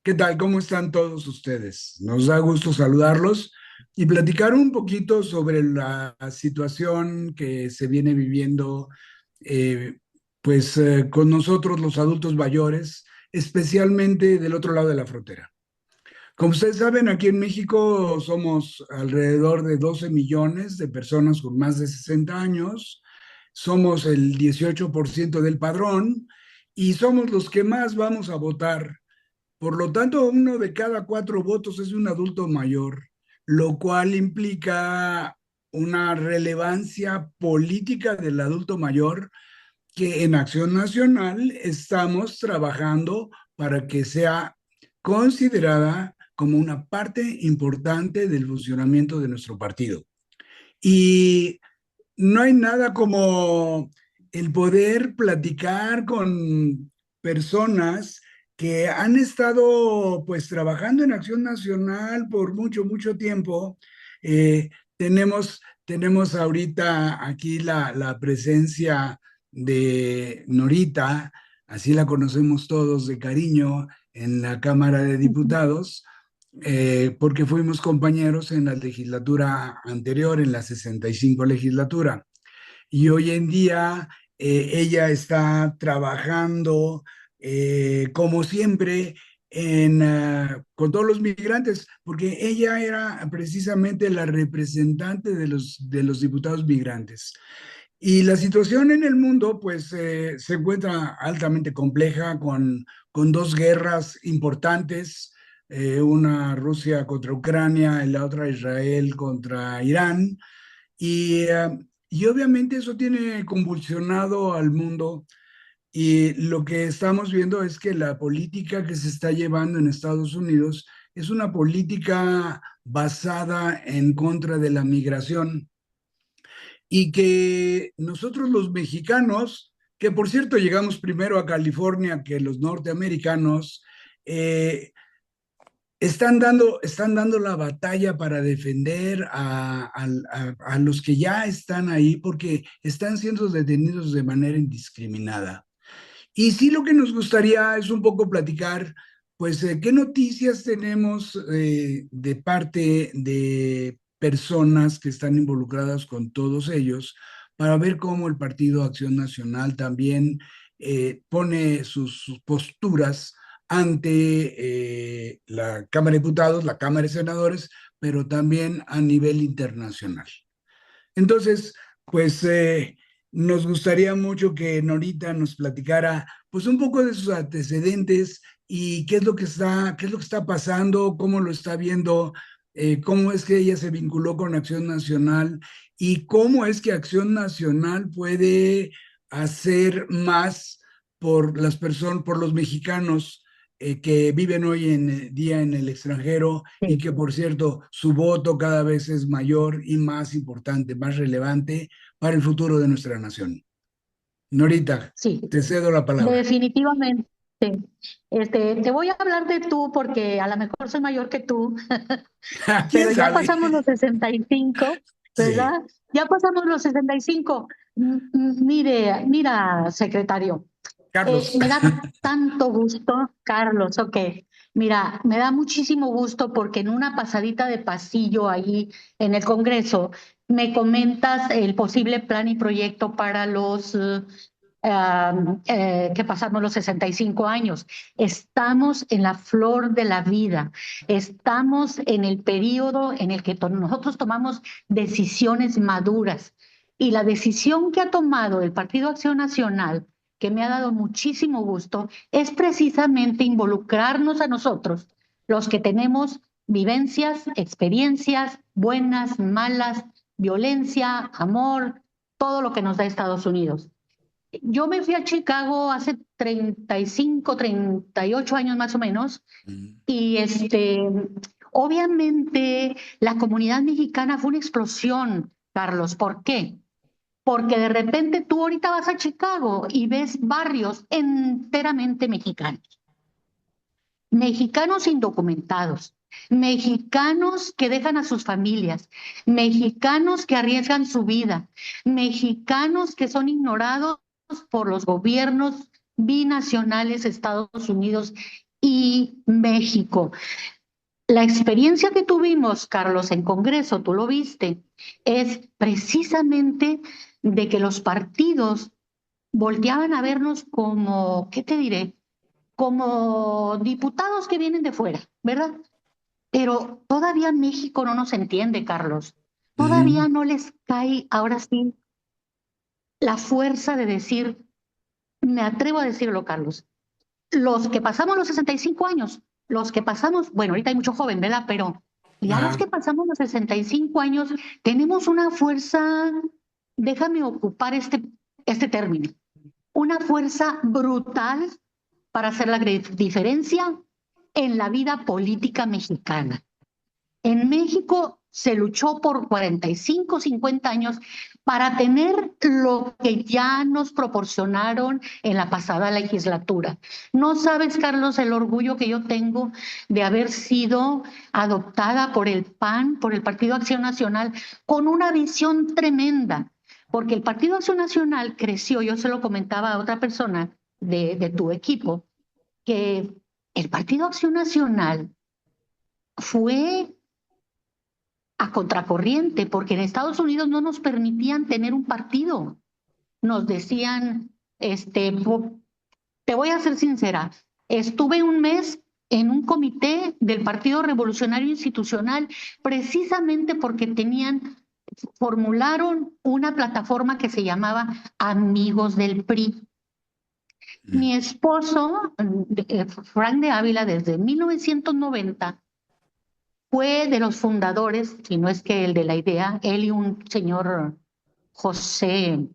¿Qué tal? ¿Cómo están todos ustedes? Nos da gusto saludarlos y platicar un poquito sobre la situación que se viene viviendo, eh, con nosotros los adultos mayores, especialmente del otro lado de la frontera. Como ustedes saben, aquí en México somos alrededor de 12 millones de personas con más de 60 años, somos el 18% del padrón y somos los que más vamos a votar. Por lo tanto, uno de cada cuatro votos es un adulto mayor, lo cual implica una relevancia política del adulto mayor que en Acción Nacional estamos trabajando para que sea considerada como una parte importante del funcionamiento de nuestro partido. Y no hay nada como el poder platicar con personas que han estado pues trabajando en Acción Nacional por mucho, mucho tiempo. Eh, tenemos ahorita aquí la presencia de Norita, así la conocemos todos de cariño en la Cámara de Diputados, porque fuimos compañeros en la legislatura anterior, en la 65 legislatura. Y hoy en día ella está trabajando, como siempre, con todos los migrantes, porque ella era precisamente la representante de los diputados migrantes. Y la situación en el mundo, pues, se encuentra altamente compleja con dos guerras importantes, una Rusia contra Ucrania y la otra Israel contra Irán. Y obviamente eso tiene convulsionado al mundo. Y lo que estamos viendo es que la política que se está llevando en Estados Unidos es una política basada en contra de la migración y que nosotros los mexicanos, que por cierto llegamos primero a California que los norteamericanos, eh, están dando la batalla para defender a los que ya están ahí porque están siendo detenidos de manera indiscriminada. Y sí, lo que nos gustaría es un poco platicar, pues, qué noticias tenemos de parte de personas que están involucradas con todos ellos, para ver cómo el Partido Acción Nacional también pone sus posturas ante la Cámara de Diputados, la Cámara de Senadores, pero también a nivel internacional. Entonces, pues nos gustaría mucho que Norita nos platicara pues un poco de sus antecedentes y qué es lo que está pasando, cómo lo está viendo, cómo es que ella se vinculó con Acción Nacional y cómo es que Acción Nacional puede hacer más por las personas, por los mexicanos que viven hoy en día en el extranjero y Sí, que, por cierto, su voto cada vez es mayor y más importante, más relevante para el futuro de nuestra nación. Norita, sí, te cedo la palabra. definitivamente. Te voy a hablar de tú porque a lo mejor soy mayor que tú, ¿Quién pero ya sabe? pasamos los 65, Sí, ¿verdad? Ya pasamos los 65. Mira, secretario, Carlos. me da tanto gusto, Carlos, ok. Mira, me da muchísimo gusto porque en una pasadita de pasillo ahí en el Congreso me comentas el posible plan y proyecto para los que pasamos los 65 años. Estamos en la flor de la vida, estamos en el periodo en el que nosotros tomamos decisiones maduras y la decisión que ha tomado el Partido Acción Nacional, que me ha dado muchísimo gusto, es precisamente involucrarnos a nosotros, los que tenemos vivencias, experiencias buenas, malas, violencia, amor, todo lo que nos da Estados Unidos. Yo me fui a Chicago hace 35, 38 años más o menos, y obviamente la comunidad mexicana fue una explosión, Carlos. ¿Por qué? Porque de repente tú ahorita vas a Chicago y ves barrios enteramente mexicanos, mexicanos indocumentados, mexicanos que dejan a sus familias, mexicanos que arriesgan su vida, mexicanos que son ignorados por los gobiernos binacionales Estados Unidos y México. La experiencia que tuvimos, Carlos, en Congreso, tú lo viste, es precisamente de que los partidos volteaban a vernos como, ¿qué te diré? Como diputados que vienen de fuera, ¿verdad? Pero todavía México no nos entiende, Carlos. Ujú. Todavía no les cae, ahora sí, la fuerza de decir, me atrevo a decirlo, Carlos, los que pasamos los 65 años, los que pasamos, bueno, ahorita hay mucho joven, ¿verdad? Pero ya los Ajá. que pasamos los 65 años, tenemos una fuerza, déjame ocupar este término, una fuerza brutal para hacer la diferencia en la vida política mexicana. En México se luchó por 45, 50 años para tener lo que ya nos proporcionaron en la pasada legislatura. No sabes, Carlos, el orgullo que yo tengo de haber sido adoptada por el PAN, por el Partido Acción Nacional, con una visión tremenda, porque el Partido Acción Nacional creció, yo se lo comentaba a otra persona de tu equipo, que el Partido Acción Nacional fue a contracorriente, porque en Estados Unidos no nos permitían tener un partido. Nos decían, te voy a ser sincera, estuve un mes en un comité del Partido Revolucionario Institucional precisamente porque formularon una plataforma que se llamaba Amigos del PRI. Mi esposo, Frank de Ávila, desde 1990, fue de los fundadores, si no es que el de la idea, él y un señor José,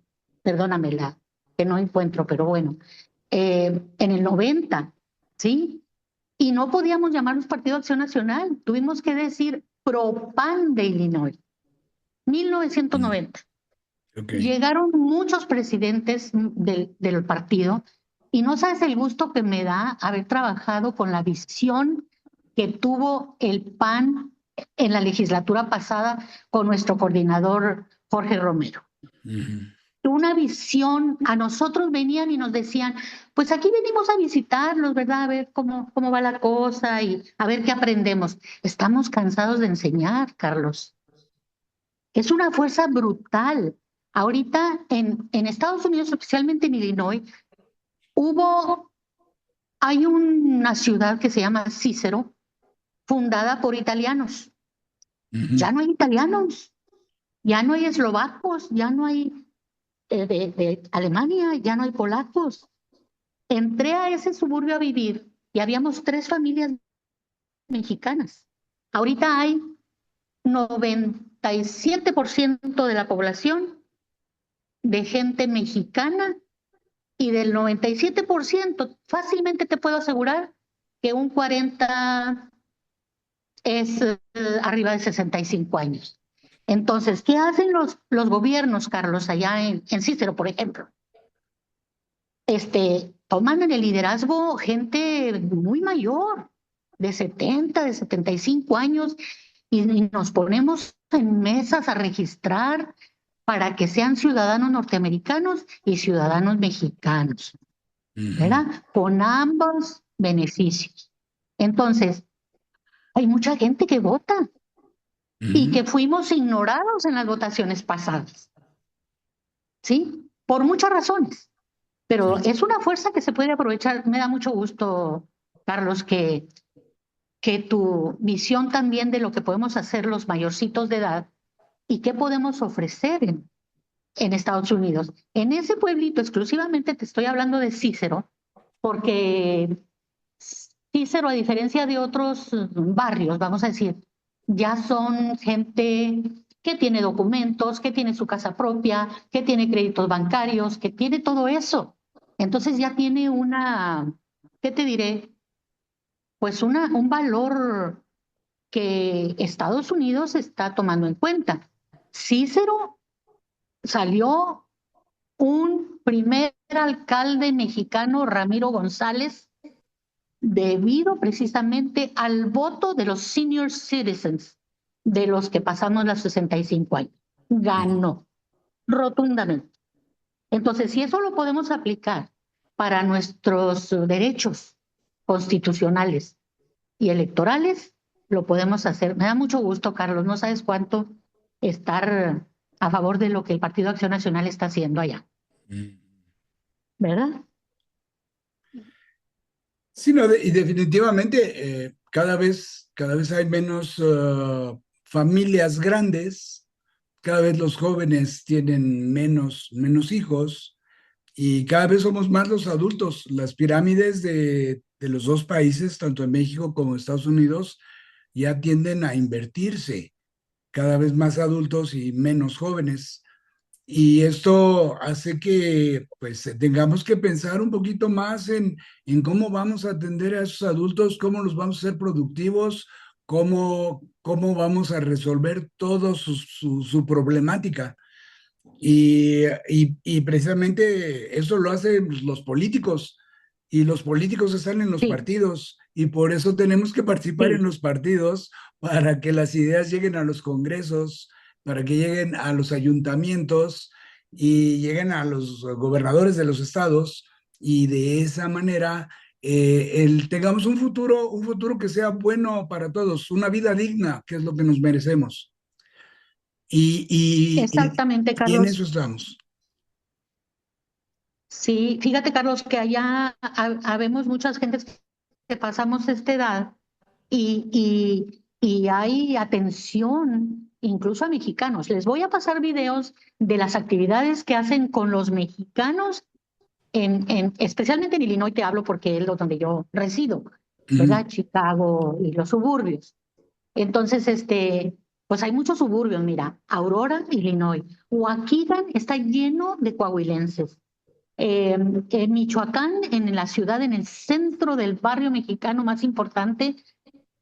perdóname la que no encuentro, pero bueno, en el 90, ¿sí? Y no podíamos llamarnos Partido Acción Nacional, tuvimos que decir PROPAN de Illinois, Mm. 1990. Ok. Llegaron muchos presidentes del partido y no sabes el gusto que me da haber trabajado con la visión que tuvo el PAN en la legislatura pasada con nuestro coordinador Jorge Romero. Ujú. Una visión, a nosotros venían y nos decían, pues aquí venimos a visitarlos, ¿verdad? A ver cómo va la cosa y a ver qué aprendemos. Estamos cansados de enseñar, Carlos. Es una fuerza brutal. Ahorita en Estados Unidos, especialmente en Illinois, hubo, hay una ciudad que se llama Cícero, fundada por italianos. Ujú. Ya no hay italianos, ya no hay eslovacos, ya no hay de Alemania, ya no hay polacos. Entré a ese suburbio a vivir y habíamos 3 familias mexicanas. Ahorita hay 97% de la población de gente mexicana y del 97%, fácilmente te puedo asegurar que un 40 es arriba de 65 años. Entonces, ¿qué hacen los gobiernos, Carlos, allá en Cícero, por ejemplo? Toman en el liderazgo gente muy mayor, de 70, de 75 años, y nos ponemos en mesas a registrar para que sean ciudadanos norteamericanos y ciudadanos mexicanos, Ujú. ¿verdad? Con ambos beneficios. Entonces, hay mucha gente que vota y Ujú. que fuimos ignorados en las votaciones pasadas, ¿sí? Por muchas razones, pero Sí. es una fuerza que se puede aprovechar. Me da mucho gusto, Carlos, que tu visión también de lo que podemos hacer los mayorcitos de edad y qué podemos ofrecer en Estados Unidos. En ese pueblito exclusivamente te estoy hablando de Cícero, porque Cícero, a diferencia de otros barrios, vamos a decir, ya son gente que tiene documentos, que tiene su casa propia, que tiene créditos bancarios, que tiene todo eso. Entonces ya tiene ¿qué te diré? Pues un valor que Estados Unidos está tomando en cuenta. Cícero salió un primer alcalde mexicano, Ramiro González, debido precisamente al voto de los senior citizens, de los que pasamos los 65 años. Ganó rotundamente. Entonces, si eso lo podemos aplicar para nuestros derechos, constitucionales y electorales, lo podemos hacer. Me da mucho gusto, Carlos, no sabes cuánto estar a favor de lo que el Partido Acción Nacional está haciendo allá, ¿verdad? Sí, no, y definitivamente cada vez hay menos familias grandes, cada vez los jóvenes tienen menos hijos y cada vez somos más los adultos. Las pirámides de los dos países, tanto en México como en Estados Unidos, ya tienden a invertirse, cada vez más adultos y menos jóvenes. Y esto hace que pues tengamos que pensar un poquito más en cómo vamos a atender a esos adultos, cómo los vamos a hacer productivos, cómo vamos a resolver todo su problemática. Y precisamente eso lo hacen los políticos y los políticos están en los Sí, partidos y por eso tenemos que participar en sí. los partidos para que las ideas lleguen a los congresos, para que lleguen a los ayuntamientos y lleguen a los gobernadores de los estados y de esa manera tengamos un futuro que sea bueno para todos, una vida digna, que es lo que nos merecemos. Y, Exactamente, y en eso Carlos. estamos. Sí, fíjate, Carlos, que allá habemos muchas gentes que pasamos esta edad y hay atención incluso a mexicanos. Les voy a pasar videos de las actividades que hacen con los mexicanos, especialmente en Illinois te hablo porque es donde yo resido, Ujú. ¿verdad? Chicago y los suburbios. Entonces, pues hay muchos suburbios, mira, Aurora, Illinois. Waukegan está lleno de coahuilenses. En Michoacán, en la ciudad, en el centro del barrio mexicano más importante,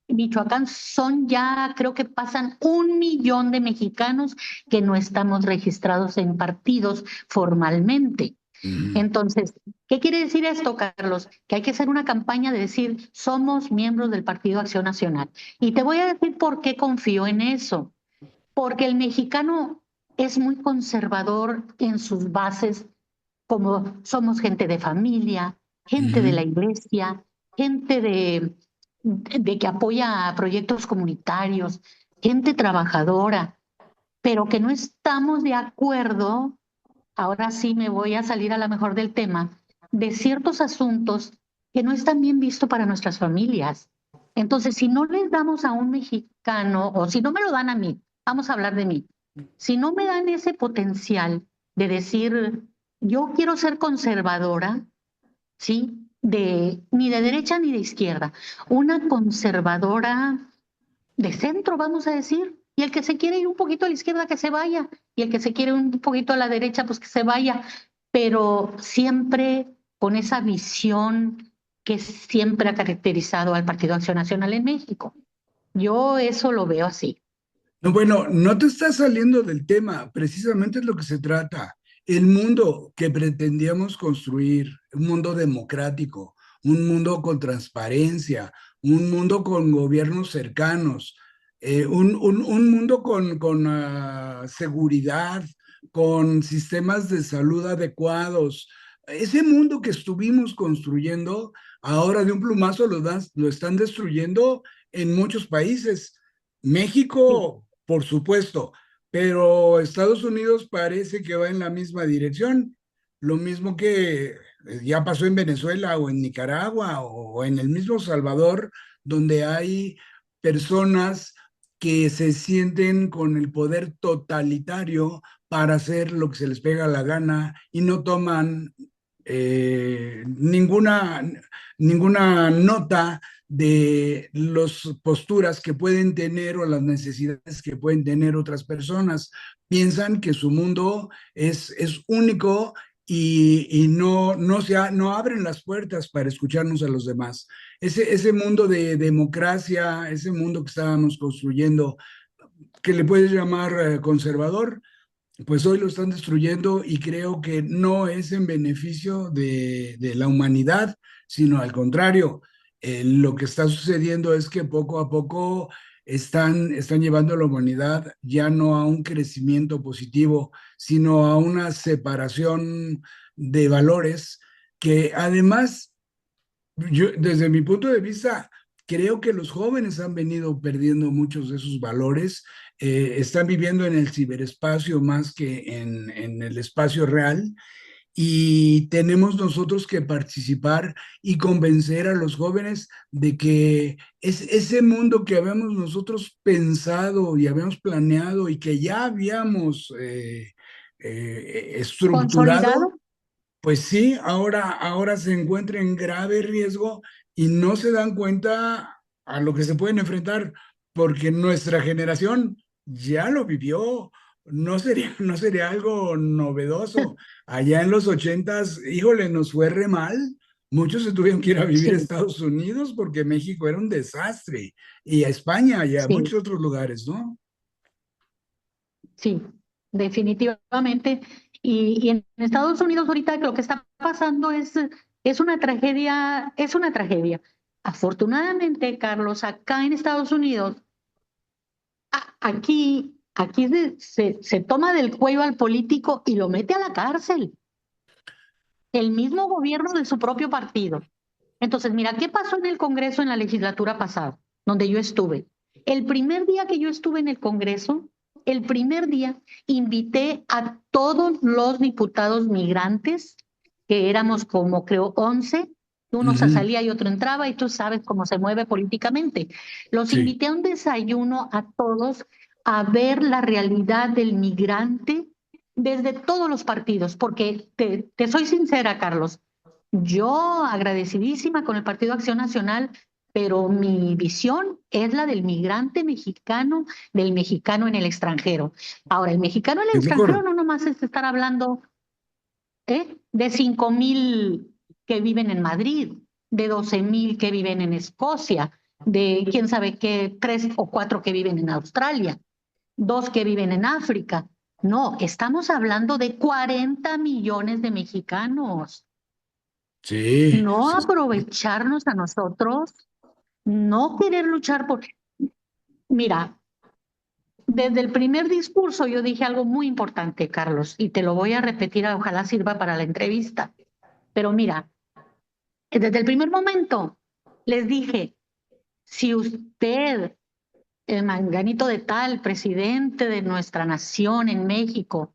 Michoacán son ya, creo que pasan 1 millón de mexicanos que no estamos registrados en partidos formalmente. Ujú. Entonces, ¿qué quiere decir esto, Carlos? Que hay que hacer una campaña de decir, somos miembros del Partido Acción Nacional. Y te voy a decir por qué confío en eso. Porque el mexicano es muy conservador en sus bases, como somos gente de familia, gente de Ujú. la iglesia, gente de que apoya a proyectos comunitarios, gente trabajadora, pero que no estamos de acuerdo, ahora sí me voy a salir a la mejor del tema, de ciertos asuntos que no están bien vistos para nuestras familias. Entonces, si no les damos a un mexicano, o si no me lo dan a mí, vamos a hablar de mí, si no me dan ese potencial de decir, yo quiero ser conservadora, ¿sí? Ni de derecha ni de izquierda, una conservadora de centro, vamos a decir. Y el que se quiere ir un poquito a la izquierda, que se vaya. Y el que se quiere un poquito a la derecha, pues que se vaya. Pero siempre con esa visión que siempre ha caracterizado al Partido Acción Nacional en México. Yo eso lo veo así. No, bueno, no te estás saliendo del tema, precisamente es lo que se trata. El mundo que pretendíamos construir, un mundo democrático, un mundo con transparencia, un mundo con gobiernos cercanos, un mundo con seguridad, con sistemas de salud adecuados. Ese mundo que estuvimos construyendo, ahora de un plumazo lo están destruyendo en muchos países. Sí, México, por supuesto, pero Estados Unidos parece que va en la misma dirección, lo mismo que ya pasó en Venezuela o en Nicaragua o en el mismo Salvador, donde hay personas que se sienten con el poder totalitario para hacer lo que se les pega la gana y no toman ninguna nota de las posturas que pueden tener o las necesidades que pueden tener otras personas. Piensan que su mundo es único y no abren las puertas para escucharnos a los demás. Ese mundo de democracia, ese mundo que estábamos construyendo, que le puedes llamar conservador, pues hoy lo están destruyendo y creo que no es en beneficio de la humanidad, sino al contrario. Lo que está sucediendo es que poco a poco están llevando a la humanidad ya no a un crecimiento positivo, sino a una separación de valores que además Yo, desde mi punto de vista, creo que los jóvenes han venido perdiendo muchos de esos valores, están viviendo en el ciberespacio más que en el espacio real y tenemos nosotros que participar y convencer a los jóvenes de que es ese mundo que habíamos nosotros pensado y habíamos planeado y que ya habíamos Consolidado, estructurado, pues sí, ahora se encuentra en grave riesgo y no se dan cuenta a lo que se pueden enfrentar, porque nuestra generación ya lo vivió. No sería algo novedoso. Allá en los ochentas, híjole, nos fue re mal. Muchos se tuvieron que ir a vivir a sí, Estados Unidos porque México era un desastre. Y a España y a sí, muchos otros lugares, ¿no? sí, definitivamente. Y en Estados Unidos ahorita lo que está pasando es una tragedia, es una tragedia. Afortunadamente, Carlos, acá en Estados Unidos, aquí se toma del cuello al político y lo mete a la cárcel, el mismo gobierno de su propio partido. Entonces, mira, ¿qué pasó en el Congreso en la legislatura pasada, donde yo estuve? El primer día que yo estuve en el Congreso, el primer día invité a todos los diputados migrantes, que éramos como creo 11, uno se Ujú. salía y otro entraba, y tú sabes cómo se mueve políticamente. Los Sí, invité a un desayuno a todos a ver la realidad del migrante desde todos los partidos, porque te soy sincera, Carlos, yo agradecidísima con el Partido Acción Nacional, pero mi visión es la del migrante mexicano, del mexicano en el extranjero. Ahora, el mexicano en el es extranjero mejor. no nomás es estar hablando de 5,000 que viven en Madrid, de 12,000 que viven en Escocia, de quién sabe qué, 3 o 4 que viven en Australia, 2 que viven en África. No, estamos hablando de 40 millones de mexicanos. Sí, No sí, sí. aprovecharnos a nosotros, no querer luchar por... Mira, desde el primer discurso yo dije algo muy importante, Carlos, y te lo voy a repetir, ojalá sirva para la entrevista. Pero mira, desde el primer momento les dije, si usted, el manganito de tal, presidente de nuestra nación en México,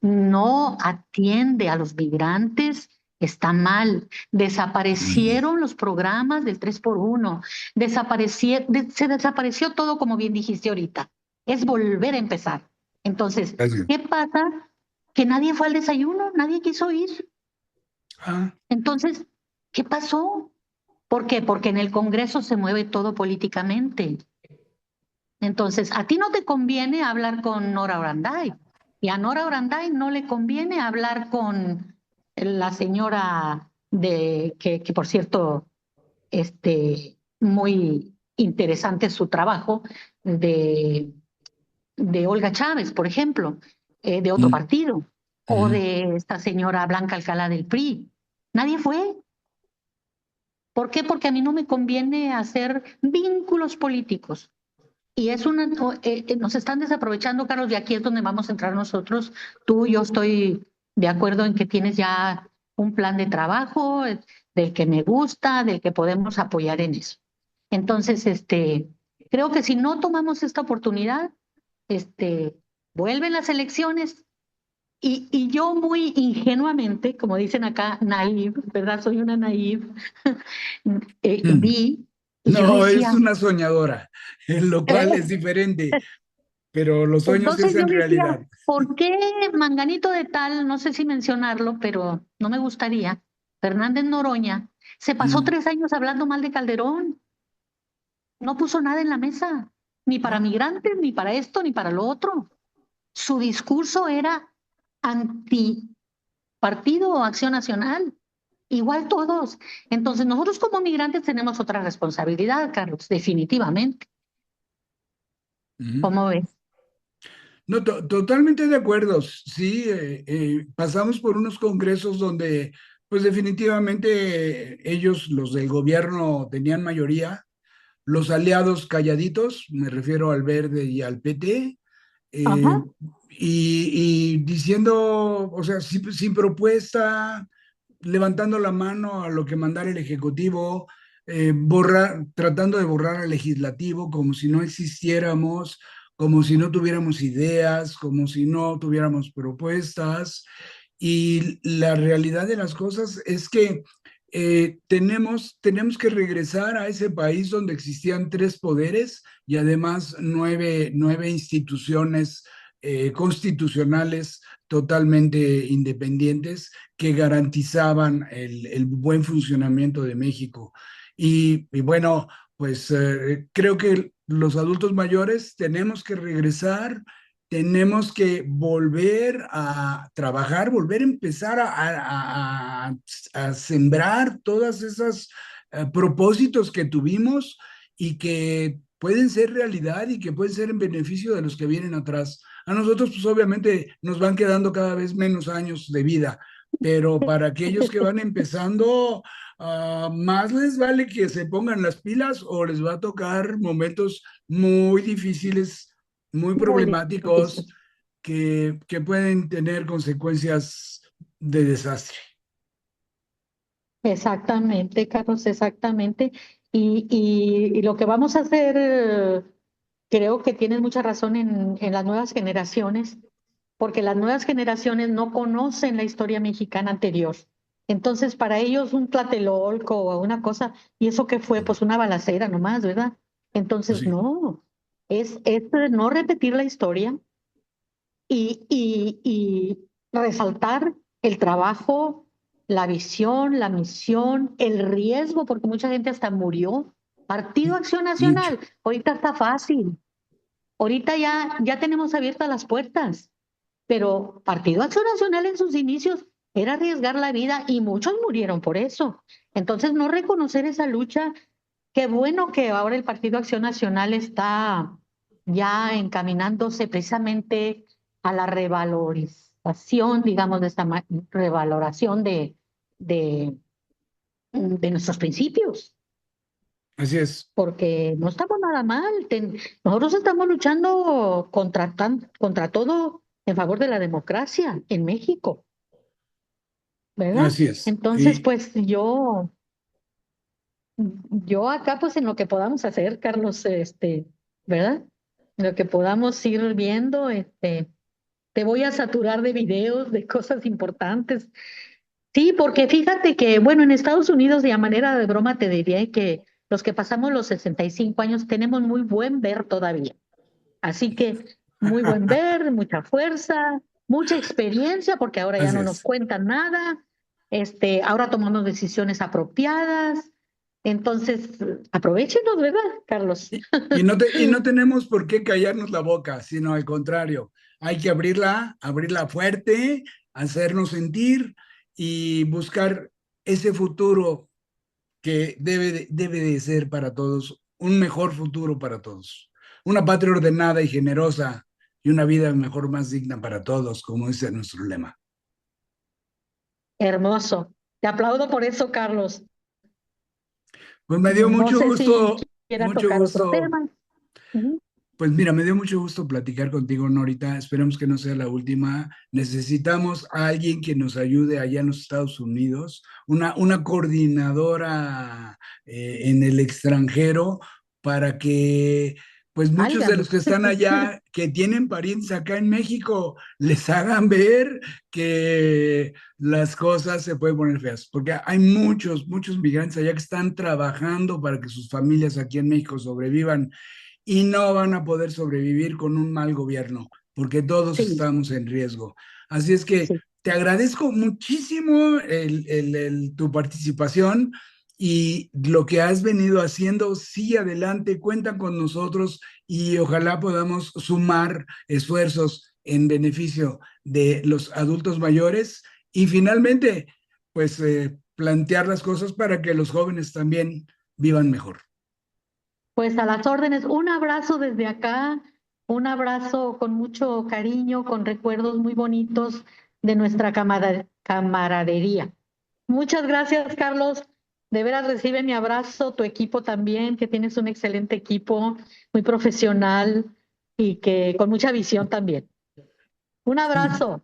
no atiende a los migrantes, está mal. Ujú. Desaparecieron los programas del 3x1, se desapareció todo, como bien dijiste ahorita. Es volver a empezar. Entonces, Gracias. ¿qué pasa? Que nadie fue al desayuno, nadie quiso ir. Ah, Entonces, ¿qué pasó? ¿Por qué? Porque en el Congreso se mueve todo políticamente. Entonces, a ti no te conviene hablar con Nora Oranday y a Nora Oranday no le conviene hablar con la señora que por cierto, muy interesante su trabajo de, de Olga Chávez, por ejemplo, de otro mm, partido, o ujú. de esta señora Blanca Alcalá del PRI. Nadie fue. ¿Por qué? Porque a mí no me conviene hacer vínculos políticos. Y nos están desaprovechando, Carlos, y aquí es donde vamos a entrar nosotros. Tú y yo estoy de acuerdo en que tienes ya un plan de trabajo del que me gusta, del que podemos apoyar en eso. Entonces, creo que si no tomamos esta oportunidad, este, vuelven las elecciones y yo muy ingenuamente, como dicen acá, naive, ¿verdad? Soy una naive, Mm. vi y yo No, es decía, una soñadora, en lo cual es ¿eh? diferente, pero los sueños se Entonces yo hacen decía, realidad. ¿por qué Manganito de tal, no sé si mencionarlo, pero no me gustaría, Fernández Noroña, se pasó Mm. 3 años hablando mal de Calderón, no puso nada en la mesa, ni para No. migrantes, ni para esto, ni para lo otro. Su discurso era anti partido o acción nacional, igual todos. Entonces nosotros como migrantes tenemos otra responsabilidad, Carlos, definitivamente. Ujú. ¿Cómo ves? No, totalmente de acuerdo. Sí, pasamos por unos congresos donde, pues definitivamente ellos, los del gobierno, tenían mayoría. Los aliados calladitos, me refiero al Verde y al PT, Ajá. y diciendo, o sea, sin propuesta, levantando la mano a lo que mandara el Ejecutivo, tratando de borrar al legislativo como si no existiéramos, como si no tuviéramos ideas, como si no tuviéramos propuestas. Y la realidad de las cosas es que tenemos que regresar a ese país donde existían tres poderes y además nueve instituciones constitucionales totalmente independientes que garantizaban el buen funcionamiento de México. Y bueno, pues creo que los adultos mayores tenemos que regresar, tenemos que volver a trabajar, volver a empezar a sembrar todas esas propósitos que tuvimos y que pueden ser realidad y que pueden ser en beneficio de los que vienen atrás. A nosotros, pues obviamente nos van quedando cada vez menos años de vida, pero para aquellos que van empezando, más les vale que se pongan las pilas o les va a tocar momentos muy difíciles, muy Muy problemáticos, difícil. que pueden tener consecuencias de desastre. Exactamente, Carlos, exactamente. Y lo que vamos a hacer, creo que tienes mucha razón en las nuevas generaciones, porque las nuevas generaciones no conocen la historia mexicana anterior. Entonces, para ellos un tlatelolco o una cosa, ¿y eso qué fue? Pues una balacera nomás, ¿verdad? Pues Entonces, sí, no, es no repetir la historia y resaltar el trabajo, la visión, la misión, el riesgo, porque mucha gente hasta murió. Partido Acción mucho. Nacional, ahorita está fácil, ahorita ya tenemos abiertas las puertas, pero Partido Acción Nacional en sus inicios era arriesgar la vida y muchos murieron por eso. Entonces, no reconocer esa lucha, qué bueno que ahora el Partido Acción Nacional está ya encaminándose precisamente a la revalorización, digamos, de esta revaloración de, de nuestros principios, Así es, porque no estamos nada mal. Nosotros estamos luchando contra todo en favor de la democracia en México, ¿verdad? así es. Entonces, pues yo acá, pues en lo que podamos hacer, Carlos, ¿verdad? En lo que podamos ir viendo, te voy a saturar de videos, de cosas importantes. Sí, porque fíjate que, bueno, en Estados Unidos, y a manera de broma, te diría que los que pasamos los 65 años tenemos muy buen ver todavía. Así que muy buen ver, mucha fuerza, mucha experiencia, porque ahora ya Así no nos es. cuentan nada. Ahora tomamos decisiones apropiadas. Entonces, aprovechenos, ¿verdad, Carlos? Y no tenemos por qué callarnos la boca, sino al contrario, hay que abrirla fuerte, hacernos sentir y buscar ese futuro que debe de ser para todos, un mejor futuro para todos. Una patria ordenada y generosa y una vida mejor, más digna para todos, como dice nuestro lema. Hermoso. Te aplaudo por eso, Carlos. Pues me dio No sé si quieras mucho tocar otro gusto. tema. Ujú. Pues mira, me dio mucho gusto platicar contigo, Norita. Esperemos que no sea la última. Necesitamos a alguien que nos ayude allá en los Estados Unidos, una coordinadora en el extranjero para que, pues muchos de Válgame. los que están allá, que tienen parientes acá en México, les hagan ver que las cosas se pueden poner feas, porque hay muchos migrantes allá que están trabajando para que sus familias aquí en México sobrevivan y no van a poder sobrevivir con un mal gobierno, porque todos Sí, estamos en riesgo. Así es que sí. te agradezco muchísimo tu participación y lo que has venido haciendo. Sigue adelante, cuentan con nosotros y ojalá podamos sumar esfuerzos en beneficio de los adultos mayores y finalmente, pues, plantear las cosas para que los jóvenes también vivan mejor. Pues a las órdenes, un abrazo desde acá, un abrazo con mucho cariño, con recuerdos muy bonitos de nuestra camaradería. Muchas gracias, Carlos. De veras recibe mi abrazo, tu equipo también, que tienes un excelente equipo, muy profesional y que con mucha visión también. Un abrazo.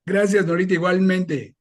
Gracias, Norita, igualmente.